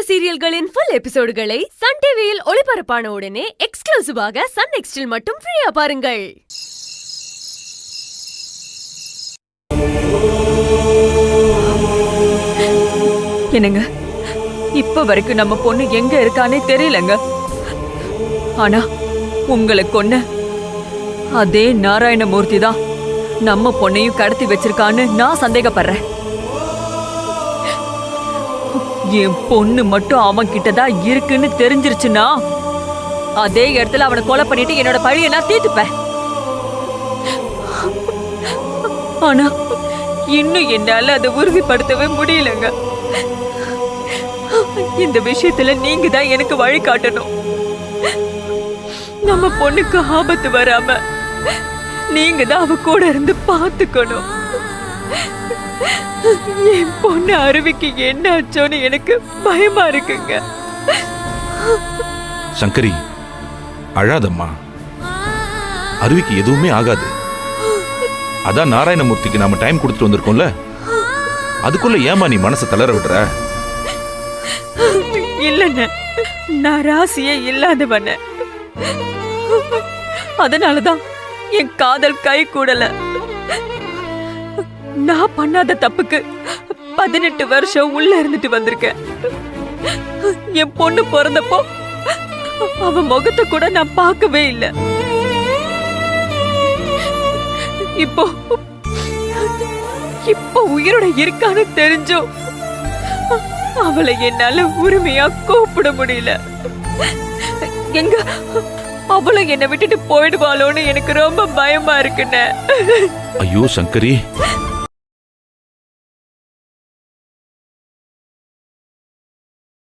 சீரியல்களின் full எபிசோடுகளை Sun டிவியில் ஒளிபரப்பான உடனே எக்ஸ்க்ளூசிவாக சன் நெக்ஸ்டில் மட்டும் ஃப்ரீயா பாருங்கள். என்னங்க, இப்ப வரைக்கும் நம்ம பொண்ணு எங்க இருக்கானே தெரியலங்க. ஆனா உங்களை கொன்ன அதே நாராயணமூர்த்தி தான் நம்ம பொண்ணையும் கடத்தி வச்சிருக்கான்னு நான் சந்தேகப்படுறேன். என் பொண்ணு மட்டும் அவன் கிட்டதான் இருக்குன்னு தெரிஞ்சிருச்சுன்னா அதே இடத்துல அவனை கொலை பண்ணிட்டு என்னோட பழிய நான் தீர்த்துப்பேன். ஆனா இன்னும் என்னால அதை உறுதிப்படுத்தவே முடியலங்க. இந்த விஷயத்துல நீங்க தான் எனக்கு வழி காட்டணும். நம்ம பொண்ணுக்கு ஆபத்து வராம நீங்க தான் அவ கூட இருந்து பாத்துக்கணும். என் பொண்ணு அருவிக்கு என்ன ஆச்சோன்னு எனக்கு பயமா இருக்குங்க. சங்கரி, அழாதம்மா. அருவிக்கு எதுவுமே ஆகாது. அதான் நாராயணமூர்த்திக்கு நாம டைம் கொடுத்துட்டு வந்திருக்கோம்ல, அதுக்குள்ள ஏமா நீ மனசை தளர விடுற? இல்லன்னு, நான் ராசியே இல்லாதவன. அதனாலதான் என் காதல் கை கூடல. நான் பண்ணாத தப்புக்கு 18 வருஷம் உள்ள இருந்துட்டு வந்திருக்கேன். என் பொண்ணு பிறந்தப்போ அவ முகத்தை கூட நான் பார்க்கவே இல்லை. இப்போ இப்போ உயிரோட இருக்கான்னு தெரிஞ்சோ அவளை என்னால உரிமையா கூப்பிட முடியல. எங்க அவளை என்னை விட்டுட்டு போயிடுவாளோன்னு எனக்கு ரொம்ப பயமா இருக்குன்னு. ஐயோ சங்கரி,